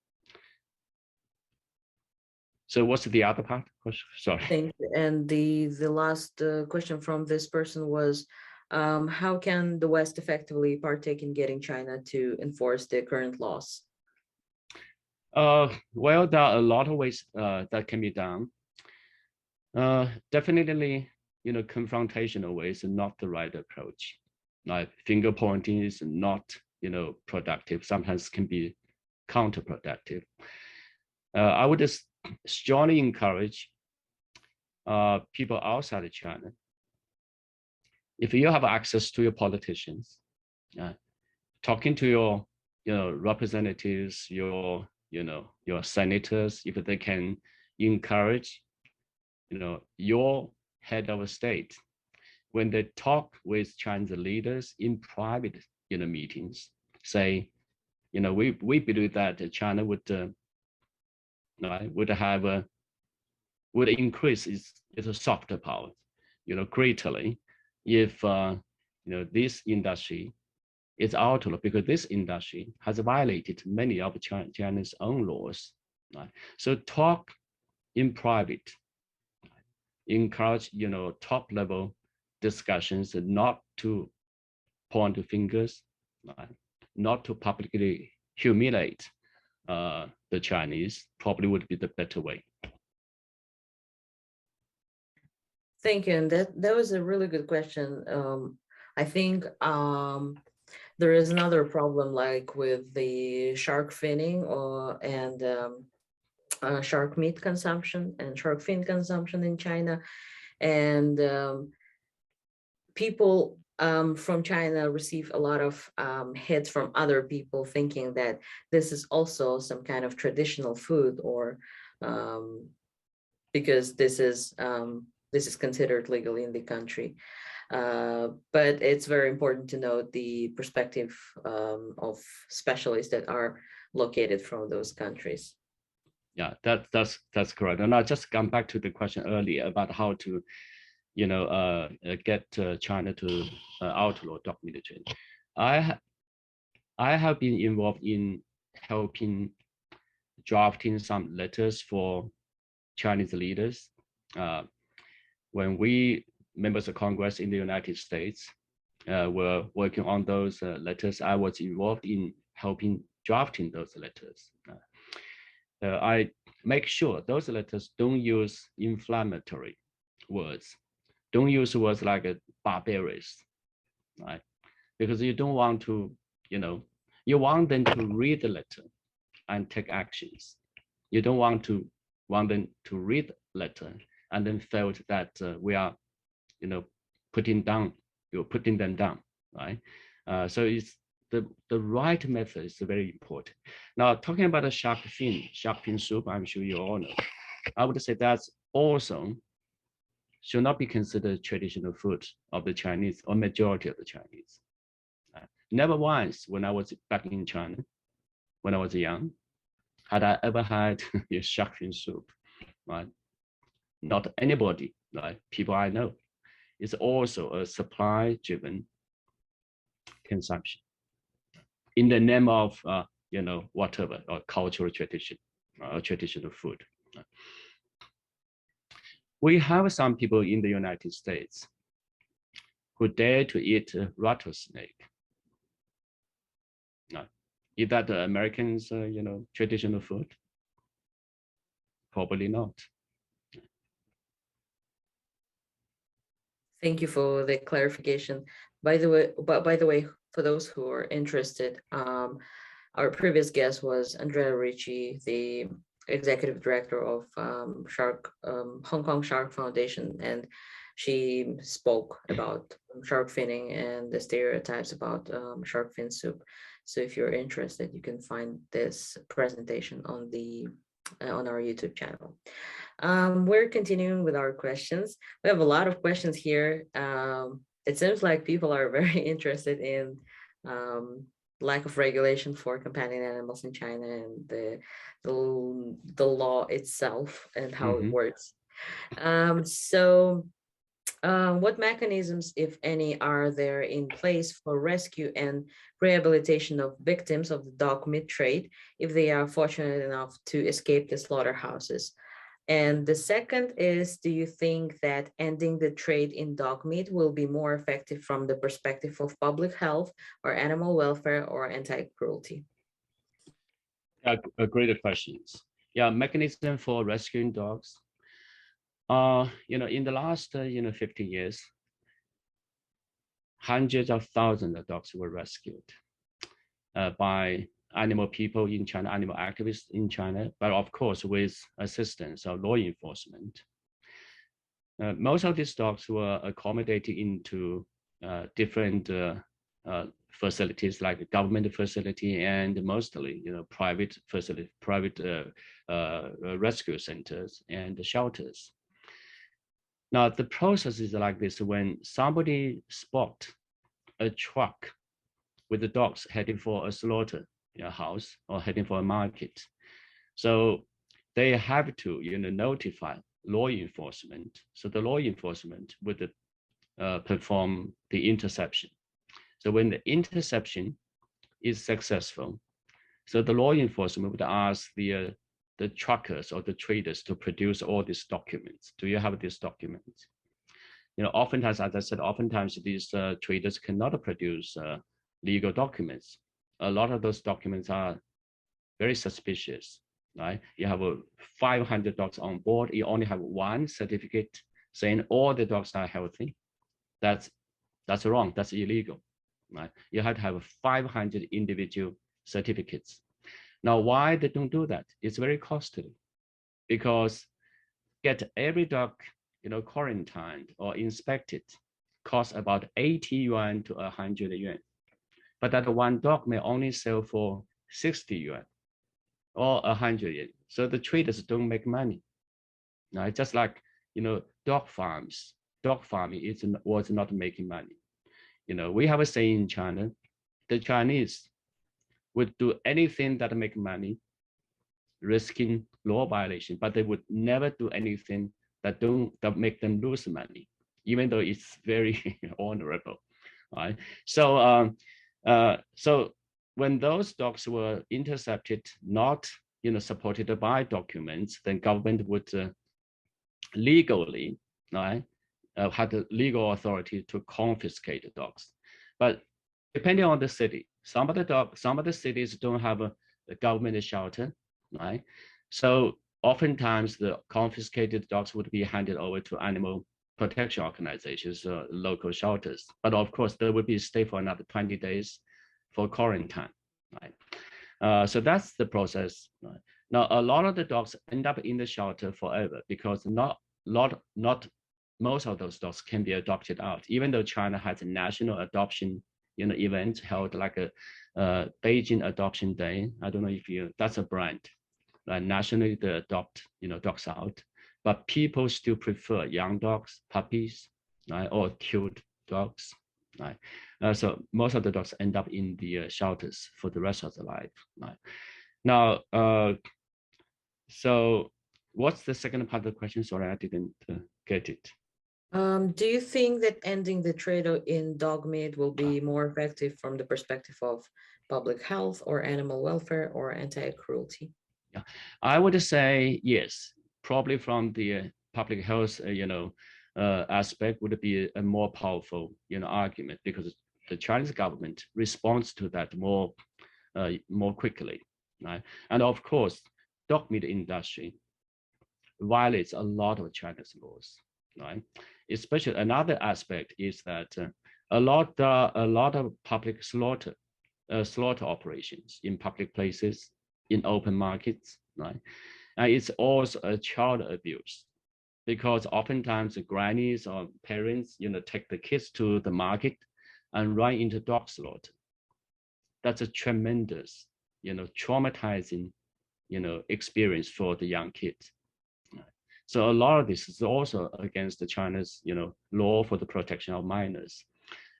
So what's the other part? Sorry. Thank you. And the last question from this person was, How can the West effectively partake in getting China to enforce the current laws? Well, there are a lot of ways that can be done. Definitely, confrontational ways are not the right approach. Like finger pointing is not, productive. Sometimes can be counterproductive. I would just strongly encourage people outside of China, if you have access to your politicians, talking to your, representatives, your senators, if they can encourage, your head of state, when they talk with Chinese leaders in private, meetings, say, we believe that China would increase its soft power, greatly if this industry is outlaw, because this industry has violated many of China's own laws. Right? So talk in private, encourage top level discussions, not to point fingers, right? Not to publicly humiliate the Chinese, probably would be the better way. Thank you. And that was a really good question. I think there is another problem, like with the shark finning and shark meat consumption and shark fin consumption in China. And people from China receive a lot of hits from other people thinking that this is also some kind of traditional food, or because this is considered legal in the country. But it's very important to note the perspective of specialists that are located from those countries. Yeah, that's correct. And I just come back to the question earlier about how to, get China to outlaw dog meat trade. I have been involved in helping drafting some letters for Chinese leaders. When we, members of Congress in the United States, were working on those letters, I was involved in helping drafting those letters. I make sure those letters don't use inflammatory words. Don't use words like barbarous, right? Because you don't want to, you want them to read the letter and take actions. You don't want them to read the letter and then felt that we are, putting them down, right? So it's the right method is very important. Now, talking about the shark fin soup, I'm sure you all know. I would say that's also should not be considered traditional food of the Chinese or majority of the Chinese. Never once when I was back in China, when I was young, had I ever had a shark fin soup, right? Not anybody, right? People I know. It's also a supply-driven consumption in the name of whatever, or cultural tradition, or traditional food. We have some people in the United States who dare to eat rattlesnake. Is that the Americans, traditional food? Probably not. Thank you for the clarification. By the way, for those who are interested, our previous guest was Andrea Ricci, the executive director of Hong Kong Shark Foundation, and she spoke about shark finning and the stereotypes about shark fin soup. So if you're interested, you can find this presentation on our YouTube channel. We're continuing with our questions. We have a lot of questions here. It seems like people are very interested in lack of regulation for companion animals in China and the law itself and how it works. What mechanisms, if any, are there in place for rescue and rehabilitation of victims of the dog meat trade if they are fortunate enough to escape the slaughterhouses? And the second is, do you think that ending the trade in dog meat will be more effective from the perspective of public health or animal welfare or anti-cruelty? Great questions. Yeah, mechanism for rescuing dogs. In the last 50 years, hundreds of thousands of dogs were rescued by animal people in China, animal activists in China, but of course with assistance of law enforcement. Most of these dogs were accommodated into different facilities like government facility and mostly private facility, private rescue centers and shelters. Now the process is like this: when somebody spot a truck with the dogs heading for a slaughter house or heading for a market, so they have to notify law enforcement. So the law enforcement would perform the interception. So when the interception is successful, so the law enforcement would ask the truckers or the traders to produce all these documents. Do you have these documents? Oftentimes, as I said, oftentimes these traders cannot produce legal documents. A lot of those documents are very suspicious, right? You have 500 dogs on board. You only have one certificate saying all the dogs are healthy. That's wrong. That's illegal, right? You have to have 500 individual certificates. Now, why they don't do that? It's very costly, because get every dog, quarantined or inspected costs about 80 yuan to 100 yuan. But that one dog may only sell for 60 yuan or 100 yuan. So the traders don't make money. Now, just like, dog farms, dog farming was not making money. We have a saying in China, the Chinese would do anything that make money, risking law violation, but they would never do anything that make them lose money, even though it's very honorable, right? So, so when those dogs were intercepted, not supported by documents, then government would legally, right, had the legal authority to confiscate the dogs. But depending on the city, some of the cities don't have a government shelter, right? So oftentimes the confiscated dogs would be handed over to animal protection organizations, local shelters. But of course, they would be stay for another 20 days for quarantine, right? So that's the process. Right? Now, a lot of the dogs end up in the shelter forever, because not most of those dogs can be adopted out, even though China has a national adoption event held like a Beijing Adoption Day. I don't know if that's a brand, right? Nationally they adopt dogs out, but people still prefer young dogs, puppies, right, or killed dogs, right? So most of the dogs end up in the shelters for the rest of their life, right? Now, so what's the second part of the question? Sorry, I didn't get it. Do you think that ending the trade in dog meat will be more effective from the perspective of public health or animal welfare or anti-cruelty? Yeah, I would say yes. Probably from the public health, aspect would be a more powerful, argument, because the Chinese government responds to that more quickly, right? And of course, dog meat industry violates a lot of China's laws, right? Especially another aspect is that a lot of public slaughter operations in public places, in open markets, right? And it's also a child abuse, because oftentimes the grannies or parents, take the kids to the market and run into dog slaughter. That's a tremendous, traumatizing, experience for the young kids. So a lot of this is also against the China's, law for the protection of minors.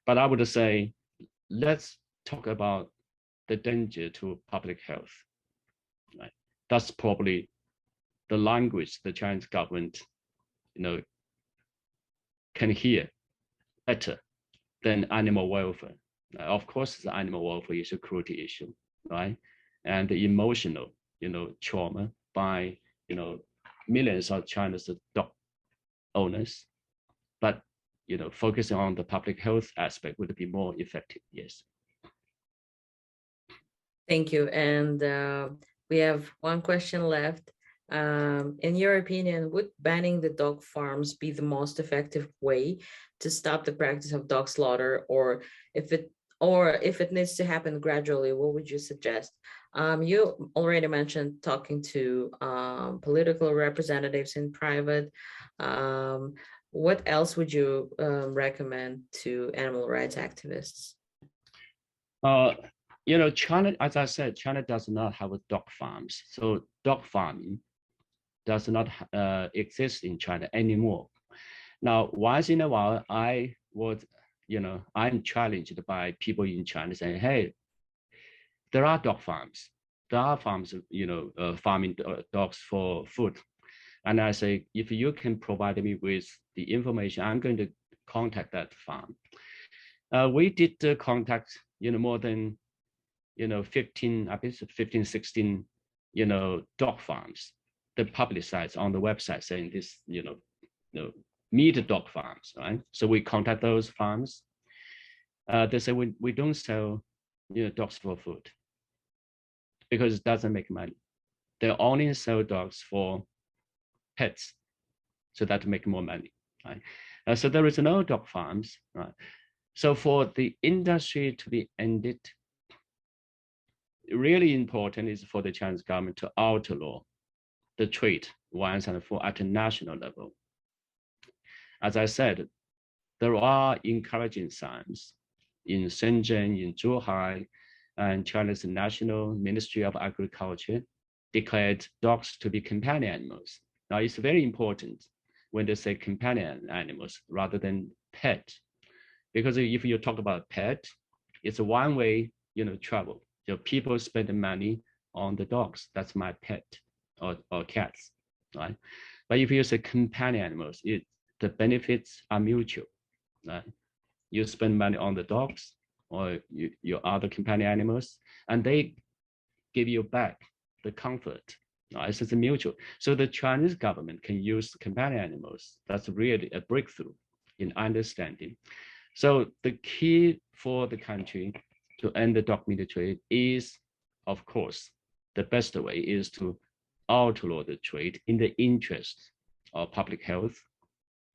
But I would say, let's talk about the danger to public health. Right? That's probably the language the Chinese government, can hear better than animal welfare. Of course, the animal welfare is a cruelty issue, right? And the emotional, trauma by, millions of China's dog owners, but focusing on the public health aspect would be more effective. Yes. Thank you. And we have one question left. In your opinion, would banning the dog farms be the most effective way to stop the practice of dog slaughter, or if it needs to happen gradually, what would you suggest? You already mentioned talking to political representatives in private. What else would you recommend to animal rights activists? China, as I said, China does not have dog farms. So dog farming does not exist in China anymore. Now, once in a while, I'm challenged by people in China saying, hey, there are dog farms. There are farms, farming dogs for food. And I say, if you can provide me with the information, I'm going to contact that farm. We did contact, more than, 15, 16, dog farms. They publicize on the website saying this, meat dog farms, right? So we contact those farms. They say we don't sell, dogs for food because it doesn't make money. They only sell dogs for pets, so that make more money, right? So there is no dog farms, right? So for the industry to be ended, really important is for the Chinese government to outlaw the trade once and for at a national level. As I said, there are encouraging signs in Shenzhen, in Zhuhai, and China's National Ministry of Agriculture declared dogs to be companion animals. Now, it's very important when they say companion animals rather than pet, because if you talk about pet, it's a one-way, travel. People spend money on the dogs. That's my pet, or cats, right? But if you say companion animals, the benefits are mutual, right? You spend money on the dogs or your other companion animals, and they give you back the comfort. It's just a mutual. So the Chinese government can use companion animals. That's really a breakthrough in understanding. So the key for the country to end the dog meat trade is, of course, the best way is to outlaw the trade in the interest of public health,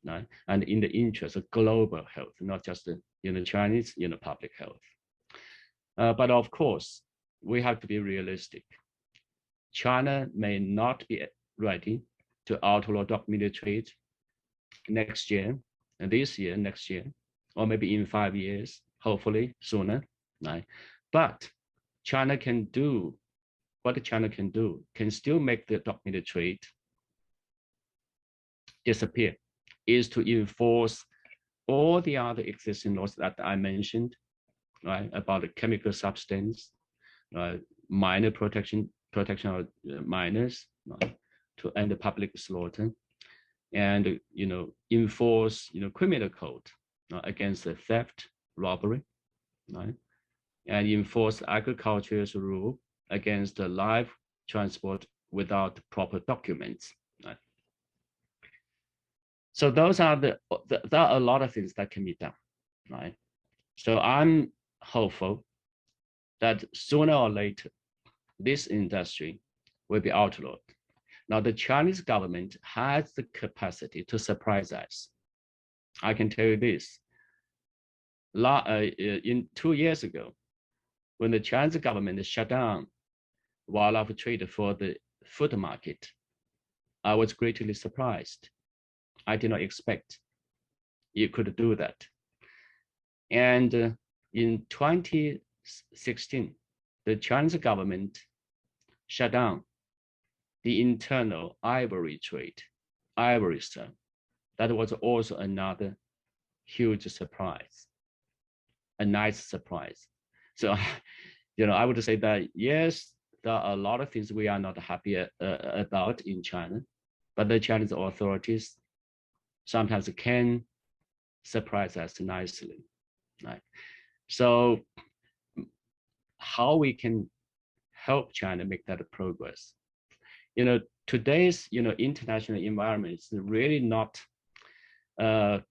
right? And in the interest of global health, not just the Chinese public health. But of course, we have to be realistic. China may not be ready to outlaw dog meat trade next year, and this year, next year, or maybe in 5 years, hopefully sooner, right? But China can do what China can do, can still make the dog meat trade disappear, is to enforce all the other existing laws that I mentioned, right, about the chemical substance, minor protection of minors, right, to end the public slaughter, and enforce criminal code against the theft, robbery, right, and enforce agriculture's rule against the live transport without proper documents, right? So those are there are a lot of things that can be done, right? So I'm hopeful that sooner or later, this industry will be outlawed. Now, the Chinese government has the capacity to surprise us. I can tell you this. In 2 years ago, when the Chinese government shut down wildlife trade for the food market, I was greatly surprised. I did not expect it could do that. And in 2016, the Chinese government shut down the internal ivory trade, ivory sale. That was also another huge surprise, a nice surprise. So, I would say that, yes, there are a lot of things we are not happy about in China, but the Chinese authorities sometimes can surprise us nicely, right? So how we can help China make that progress today's, international environment is really not, how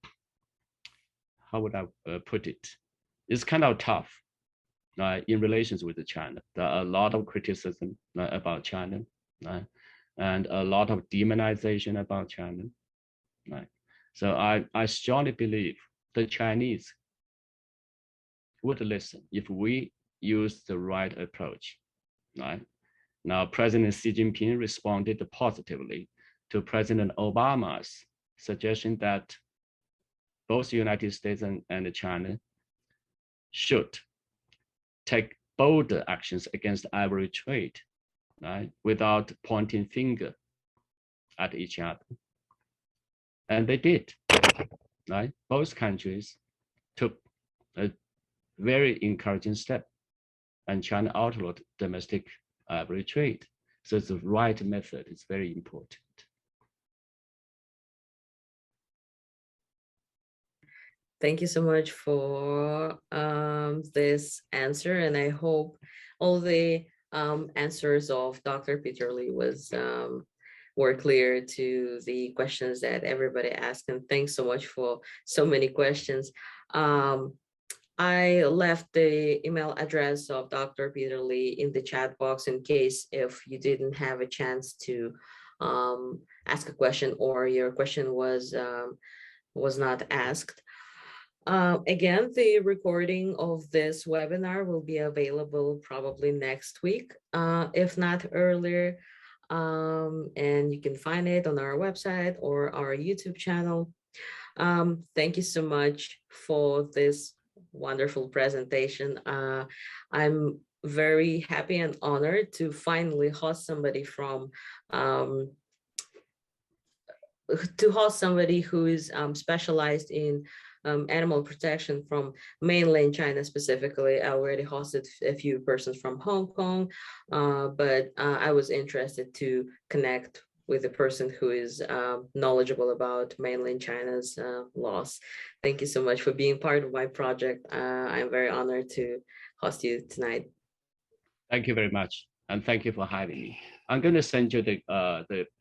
would I put it? It's kind of tough in relations with China. There are a lot of criticism about China, and a lot of demonization about China. So I strongly believe the Chinese would listen if we use the right approach. Now, President Xi Jinping responded positively to President Obama's suggestion that both the United States and China should take bolder actions against ivory trade, without pointing finger at each other. And they did, Both countries took a very encouraging step, and China outlawed domestic ivory trade. So it's the right method. It's very important. Thank you so much for this answer, and I hope all the answers of Dr. Peter Lee were clear to the questions that everybody asked, and thanks so much for so many questions. I left the email address of Dr. Peter Lee in the chat box in case if you didn't have a chance to ask a question or your question was not asked. Again, the recording of this webinar will be available probably next week, if not earlier. And you can find it on our website or our YouTube channel. Thank you so much for this wonderful presentation. I'm very happy and honored to finally host somebody from who is specialized in animal protection from mainland China specifically. I already hosted a few persons from Hong Kong, but I was interested to connect with a person who is knowledgeable about mainland China's laws. Thank you so much for being part of my project. I'm very honored to host you tonight. Thank you very much, and thank you for having me. I'm going to send you the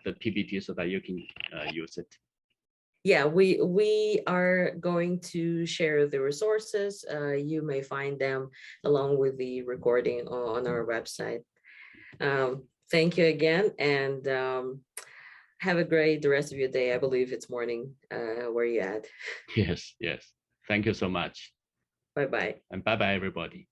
PPT so that you can use it. Yeah, we are going to share the resources. You may find them along with the recording on our website. Thank you again, and have a great the rest of your day. I believe it's morning where you at. Yes. Thank you so much. Bye-bye. And bye-bye, everybody.